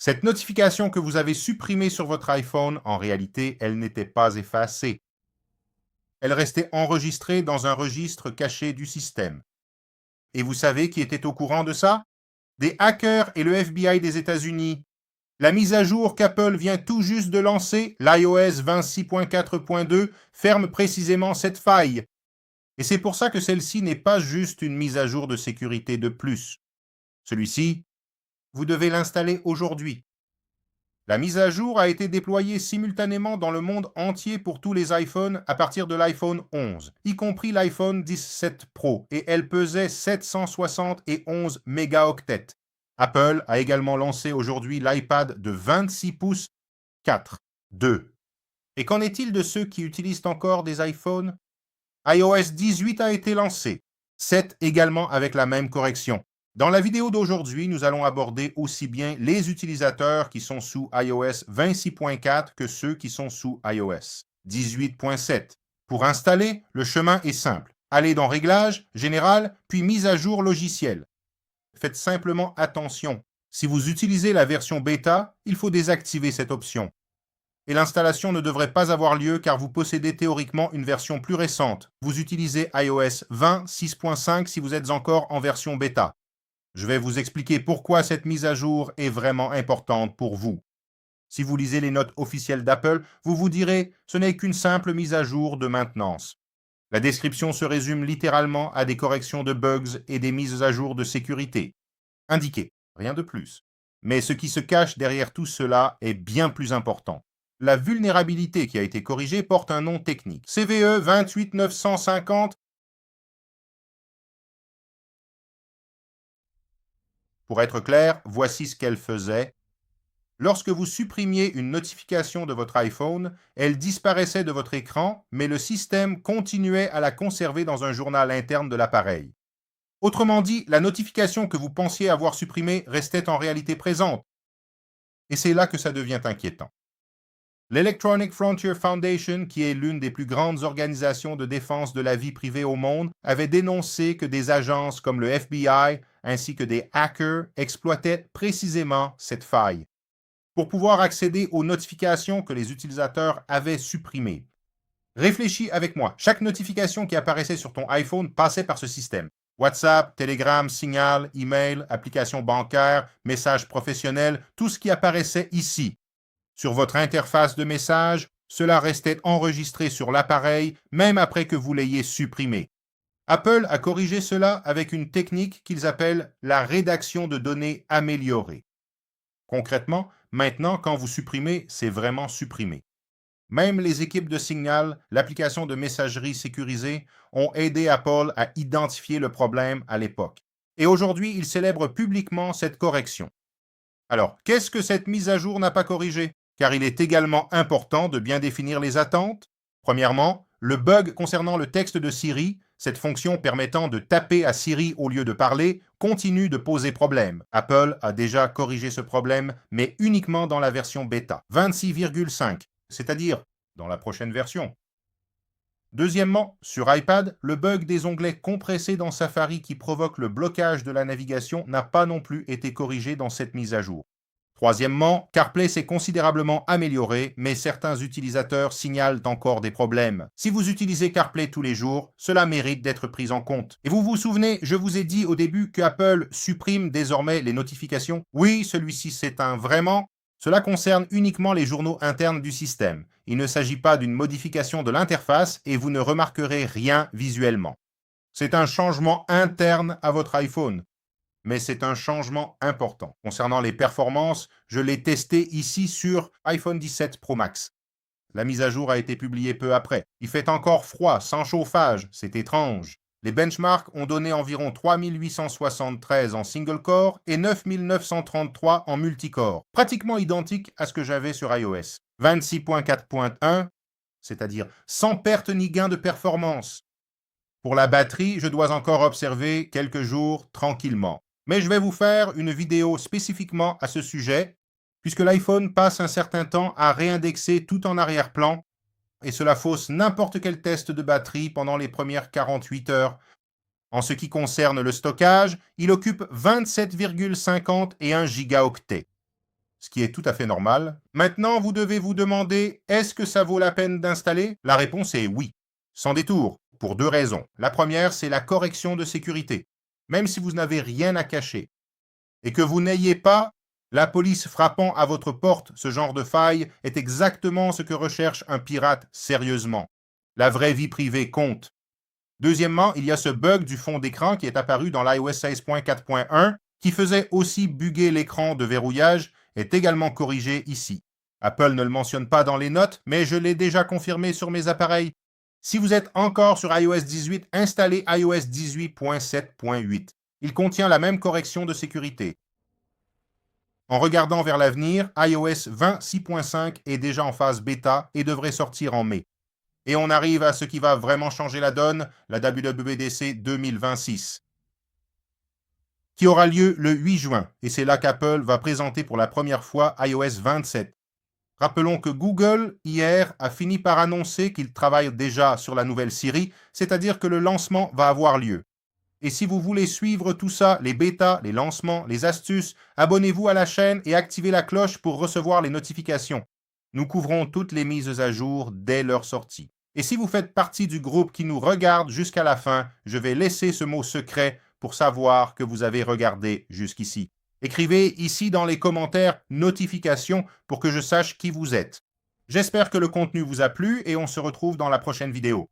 Cette notification que vous avez supprimée sur votre iPhone, en réalité, elle n'était pas effacée. Elle restait enregistrée dans un registre caché du système. Et vous savez qui était au courant de ça? Des hackers et le FBI des États-Unis. La mise à jour qu'Apple vient tout juste de lancer, l'iOS 26.4.2, ferme précisément cette faille. Et c'est pour ça que celle-ci n'est pas juste une mise à jour de sécurité de plus. Celui-ci, vous devez l'installer aujourd'hui. La mise à jour a été déployée simultanément dans le monde entier pour tous les iPhones à partir de l'iPhone 11, y compris l'iPhone 17 Pro, et elle pesait 771 mégaoctets. Apple a également lancé aujourd'hui l'iPad de 26 pouces 4, 2. Et qu'en est-il de ceux qui utilisent encore des iPhones? iOS 18 a été lancé, 7 également avec la même correction. Dans la vidéo d'aujourd'hui, nous allons aborder aussi bien les utilisateurs qui sont sous iOS 26.4 que ceux qui sont sous iOS 18.7. Pour installer, le chemin est simple. Allez dans Réglages, Général, puis Mise à jour logiciel. Faites simplement attention. Si vous utilisez la version bêta, il faut désactiver cette option. Et l'installation ne devrait pas avoir lieu car vous possédez théoriquement une version plus récente. Vous utilisez iOS 20 6.5 si vous êtes encore en version bêta. Je vais vous expliquer pourquoi cette mise à jour est vraiment importante pour vous. Si vous lisez les notes officielles d'Apple, vous vous direz « ce n'est qu'une simple mise à jour de maintenance ». La description se résume littéralement à des corrections de bugs et des mises à jour de sécurité. Indiqué, rien de plus. Mais ce qui se cache derrière tout cela est bien plus important. La vulnérabilité qui a été corrigée porte un nom technique. CVE 28950. Pour être clair, voici ce qu'elle faisait. Lorsque vous supprimiez une notification de votre iPhone, elle disparaissait de votre écran, mais le système continuait à la conserver dans un journal interne de l'appareil. Autrement dit, la notification que vous pensiez avoir supprimée restait en réalité présente. Et c'est là que ça devient inquiétant. L'Electronic Frontier Foundation, qui est l'une des plus grandes organisations de défense de la vie privée au monde, avait dénoncé que des agences comme le FBI ainsi que des hackers exploitaient précisément cette faille pour pouvoir accéder aux notifications que les utilisateurs avaient supprimées. Réfléchis avec moi. Chaque notification qui apparaissait sur ton iPhone passait par ce système. WhatsApp, Telegram, Signal, email, applications bancaires, messages professionnels, tout ce qui apparaissait ici. Sur votre interface de message, cela restait enregistré sur l'appareil même après que vous l'ayez supprimé. Apple a corrigé cela avec une technique qu'ils appellent la rédaction de données améliorée. Concrètement, maintenant, quand vous supprimez, c'est vraiment supprimé. Même les équipes de Signal, l'application de messagerie sécurisée, ont aidé Apple à identifier le problème à l'époque. Et aujourd'hui, ils célèbrent publiquement cette correction. Alors, qu'est-ce que cette mise à jour n'a pas corrigé? Car il est également important de bien définir les attentes. Premièrement, le bug concernant le texte de Siri, cette fonction permettant de taper à Siri au lieu de parler, continue de poser problème. Apple a déjà corrigé ce problème, mais uniquement dans la version bêta 26,5, c'est-à-dire dans la prochaine version. Deuxièmement, sur iPad, le bug des onglets compressés dans Safari qui provoque le blocage de la navigation n'a pas non plus été corrigé dans cette mise à jour. Troisièmement, CarPlay s'est considérablement amélioré, mais certains utilisateurs signalent encore des problèmes. Si vous utilisez CarPlay tous les jours, cela mérite d'être pris en compte. Et vous vous souvenez, je vous ai dit au début que Apple supprime désormais les notifications? Oui, celui-ci s'éteint vraiment. Cela concerne uniquement les journaux internes du système. Il ne s'agit pas d'une modification de l'interface et vous ne remarquerez rien visuellement. C'est un changement interne à votre iPhone. Mais c'est un changement important. Concernant les performances, je l'ai testé ici sur iPhone 17 Pro Max. La mise à jour a été publiée peu après. Il fait encore froid, sans chauffage, c'est étrange. Les benchmarks ont donné environ 3873 en single core et 9933 en multicore, pratiquement identique à ce que j'avais sur iOS. 26.4.1, c'est-à-dire sans perte ni gain de performance. Pour la batterie, je dois encore observer quelques jours tranquillement. Mais je vais vous faire une vidéo spécifiquement à ce sujet, puisque l'iPhone passe un certain temps à réindexer tout en arrière-plan, et cela fausse n'importe quel test de batterie pendant les premières 48 heures. En ce qui concerne le stockage, il occupe 27,51 gigaoctets. ce qui est tout à fait normal. Maintenant, vous devez vous demander, est-ce que ça vaut la peine d'installer? La réponse est oui, sans détour, pour 2 raisons. La première, c'est la correction de sécurité. Même si vous n'avez rien à cacher, et que vous n'ayez pas la police frappant à votre porte, ce genre de faille est exactement ce que recherche un pirate sérieusement. La vraie vie privée compte. Deuxièmement, il y a ce bug du fond d'écran qui est apparu dans l'iOS 16.4.1 qui faisait aussi bugger l'écran de verrouillage, est également corrigé ici. Apple ne le mentionne pas dans les notes, mais je l'ai déjà confirmé sur mes appareils. Si vous êtes encore sur iOS 18, installez iOS 18.7.8. Il contient la même correction de sécurité. En regardant vers l'avenir, iOS 20.6.5 est déjà en phase bêta et devrait sortir en mai. Et on arrive à ce qui va vraiment changer la donne, la WWDC 2026, qui aura lieu le 8 juin, et c'est là qu'Apple va présenter pour la première fois iOS 27. Rappelons que Google, hier, a fini par annoncer qu'il travaille déjà sur la nouvelle Siri, c'est-à-dire que le lancement va avoir lieu. Et si vous voulez suivre tout ça, les bêtas, les lancements, les astuces, abonnez-vous à la chaîne et activez la cloche pour recevoir les notifications. Nous couvrons toutes les mises à jour dès leur sortie. Et si vous faites partie du groupe qui nous regarde jusqu'à la fin, je vais laisser ce mot secret pour savoir que vous avez regardé jusqu'ici. Écrivez ici dans les commentaires « notifications » pour que je sache qui vous êtes. J'espère que le contenu vous a plu et on se retrouve dans la prochaine vidéo.